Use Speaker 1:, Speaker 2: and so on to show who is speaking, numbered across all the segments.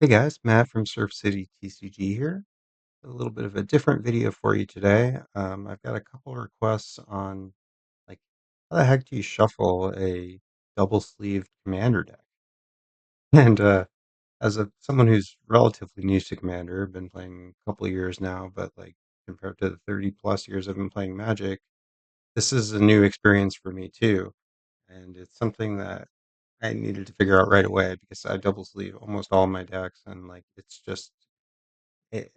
Speaker 1: Hey guys, Matt from Surf City TCG here. A little bit of a different video for you today. I've got a couple requests on like how the heck do you shuffle a double-sleeved commander deck? And as someone who's relatively new to Commander, been playing a couple of years now, but like compared to the 30 plus years I've been playing Magic, this is a new experience for me too. And it's something that I needed to figure out right away because I double sleeve almost all my decks and like it's just I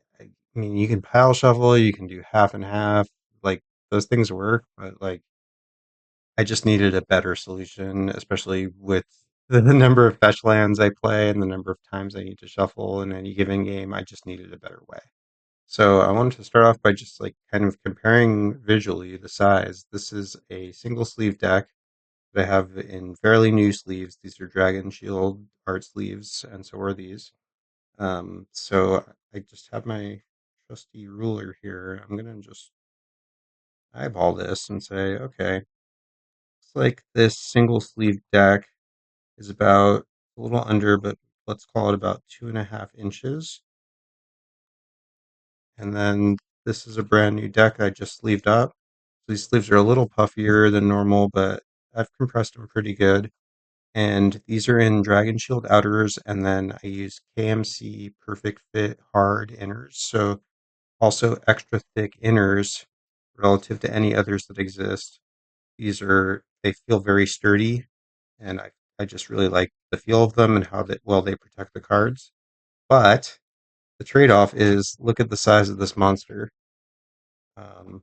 Speaker 1: mean, you can pile shuffle, you can do half and half, like those things work, but like I just needed a better solution, especially with the number of fetch lands I play and the number of times I need to shuffle in any given game. I just needed a better way. So I wanted to start off by just like kind of comparing visually the size. This is a single sleeve deck that I have in fairly new sleeves. These are Dragon Shield art sleeves, and so are these. So I just have my trusty ruler here. I'm gonna just eyeball this and say, okay, it's like this single sleeve deck is about a little under, but let's call it about 2.5 inches. And then this is a brand new deck I just sleeved up. So these sleeves are a little puffier than normal, but I've compressed them pretty good. And these are in Dragon Shield outers, and then I use KMC Perfect Fit hard inners. So also extra thick inners relative to any others that exist. They feel very sturdy, and I just really like the feel of them and how well they protect the cards. But the trade-off is look at the size of this monster. Um,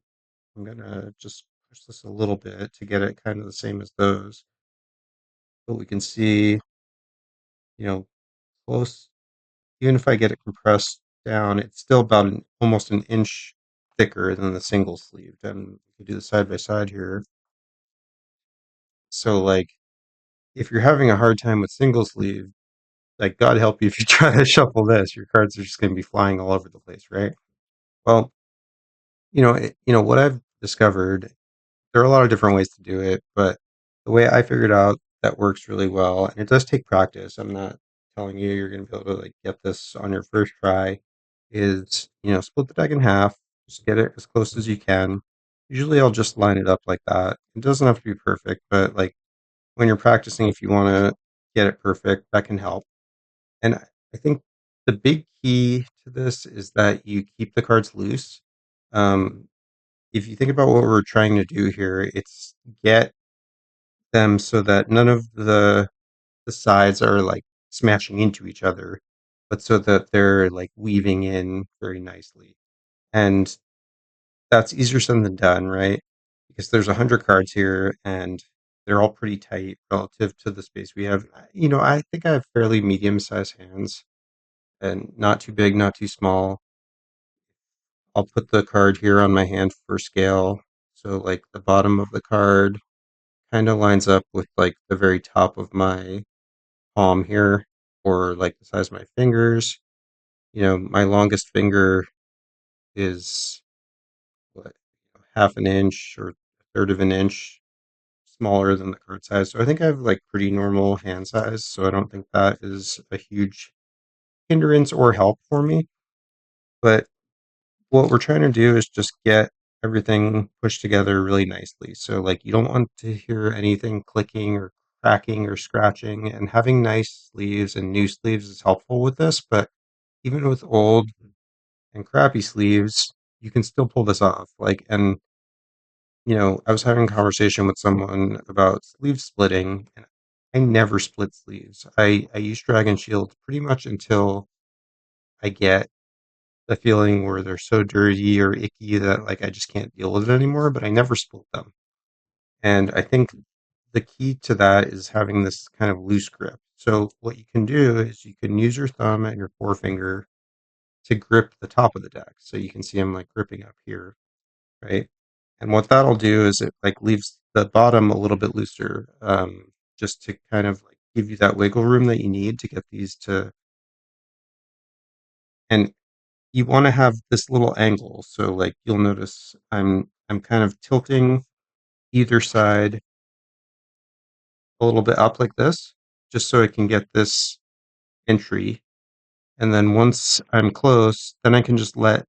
Speaker 1: I'm gonna just push this a little bit to get it kind of the same as those. But we can see, you know, close. Even if I get it compressed down, it's still about almost an inch thicker than the single sleeved. And we can do the side by side here. So like if you're having a hard time with single sleeve, like God help you if you try to shuffle this, your cards are just going to be flying all over the place, right? Well, what I've discovered, there are a lot of different ways to do it, but the way I figured out that works really well, and it does take practice. I'm not telling you you're going to be able to like get this on your first try. Is split the deck in half, just get it as close as you can. Usually, I'll just line it up like that. It doesn't have to be perfect, but like when you're practicing, if you want to get it perfect, that can help. And I think the big key to this is that you keep the cards loose. Um, if you think about what we're trying to do here, it's get them so that none of the sides are like smashing into each other, but so that they're like weaving in very nicely. And that's easier said than done, right? Because there's 100 cards here, and they're all pretty tight relative to the space we have. I think I have fairly medium-sized hands, and not too big, not too small. I'll put the card here on my hand for scale. So like the bottom of the card kind of lines up with like the very top of my palm here, or like the size of my fingers. My longest finger is what, half an inch or a third of an inch smaller than the card size. So I think I have like pretty normal hand size. So I don't think that is a huge hindrance or help for me. But what we're trying to do is just get everything pushed together really nicely. So like you don't want to hear anything clicking or cracking or scratching, and having nice sleeves and new sleeves is helpful with this, but even with old and crappy sleeves, you can still pull this off. I was having a conversation with someone about sleeve splitting, and I never split sleeves. I use Dragon Shield pretty much until I get the feeling where they're so dirty or icky that like I just can't deal with it anymore, but I never split them. And I think the key to that is having this kind of loose grip. So what you can do is you can use your thumb and your forefinger to grip the top of the deck. So you can see I'm like gripping up here, right? And what that'll do is it like leaves the bottom a little bit looser, just to kind of like give you that wiggle room that you need to get these to. And you want to have this little angle. So like you'll notice I'm kind of tilting either side a little bit up like this, just so I can get this entry. And then once I'm close, then I can just let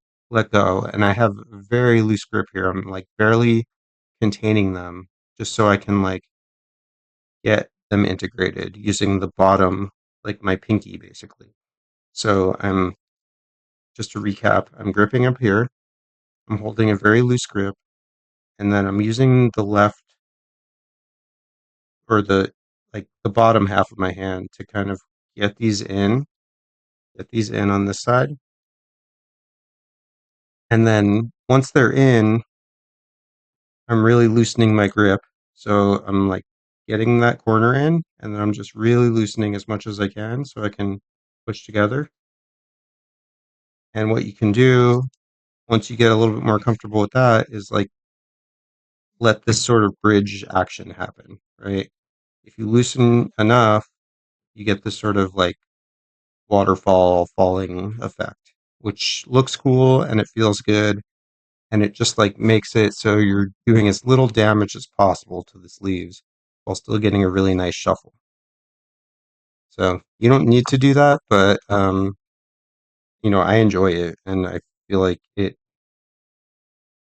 Speaker 1: go. And I have a very loose grip here. I'm like barely containing them just so I can like get them integrated using the bottom, like my pinky basically. So I'm just to recap, I'm gripping up here. I'm holding a very loose grip, and then I'm using the left or the bottom half of my hand to kind of get these in, get these in on this side. And then once they're in, I'm really loosening my grip. So I'm like getting that corner in, and then I'm just really loosening as much as I can so I can push together. And what you can do once you get a little bit more comfortable with that is like let this sort of bridge action happen, right? If you loosen enough, you get this sort of like waterfall falling effect, which looks cool and it feels good. And it just like makes it so you're doing as little damage as possible to the sleeves while still getting a really nice shuffle. So you don't need to do that, but I enjoy it and I feel like it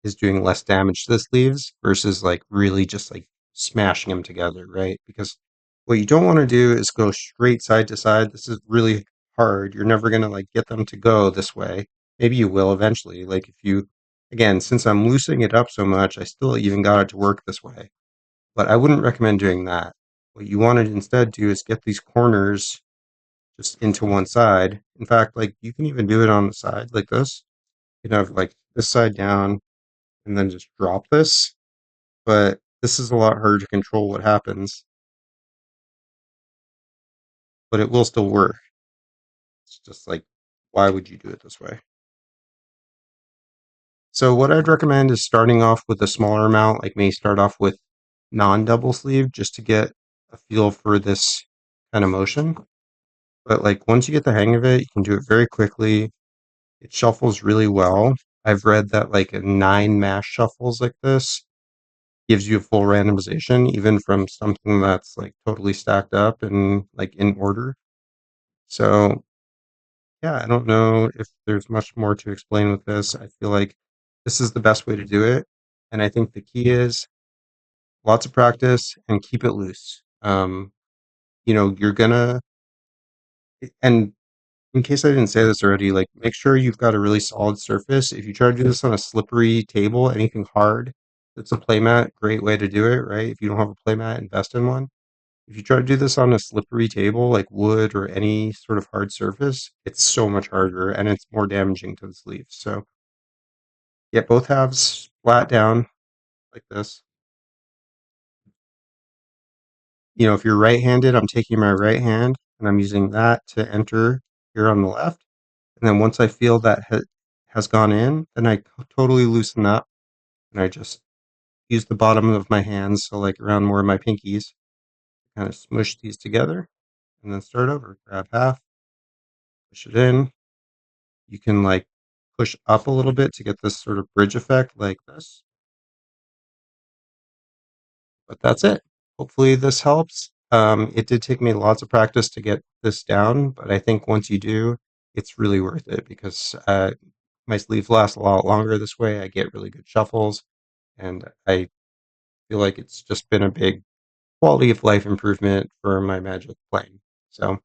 Speaker 1: is doing less damage to the sleeves versus like really just like smashing them together, right? Because what you don't want to do is go straight side to side. This is really hard. You're never going to like get them to go this way. Maybe you will eventually. Like if you, again, since I'm loosening it up so much, I still even got it to work this way. But I wouldn't recommend doing that. What you want to instead do is get these corners just into one side. In fact, like you can even do it on the side like this. You can have like this side down and then just drop this. But this is a lot harder to control what happens, but it will still work. It's just like, why would you do it this way? So what I'd recommend is starting off with a smaller amount, like maybe start off with non-double sleeve just to get a feel for this kind of motion. But like once you get the hang of it, you can do it very quickly. It shuffles really well. I've read that like 9 mash shuffles like this gives you a full randomization, even from something that's like totally stacked up and like in order. So yeah, I don't know if there's much more to explain with this. I feel like this is the best way to do it. And I think the key is lots of practice and keep it loose. You're gonna, and in case I didn't say this already, like make sure you've got a really solid surface. If you try to do this on a slippery table, anything hard, it's a playmat, great way to do it, right? If you don't have a playmat, invest in one. If you try to do this on a slippery table like wood or any sort of hard surface, it's so much harder and it's more damaging to the sleeves. So get both halves flat down like this. If you're right-handed, I'm taking my right hand and I'm using that to enter here on the left. And then once I feel that has gone in, then I totally loosen up and I just use the bottom of my hands, so like around more of my pinkies, kind of smush these together and then start over. Grab half, push it in. You can like push up a little bit to get this sort of bridge effect like this. But that's it. Hopefully this helps. It did take me lots of practice to get this down, but I think once you do, it's really worth it because my sleeves last a lot longer this way. I get really good shuffles, and I feel like it's just been a big quality of life improvement for my Magic playing. So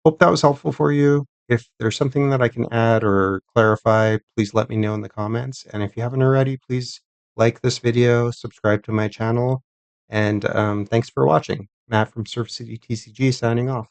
Speaker 1: hope that was helpful for you. If there's something that I can add or clarify, please let me know in the comments. And if you haven't already, please like this video, subscribe to my channel, and thanks for watching. Matt from Surf City TCG signing off.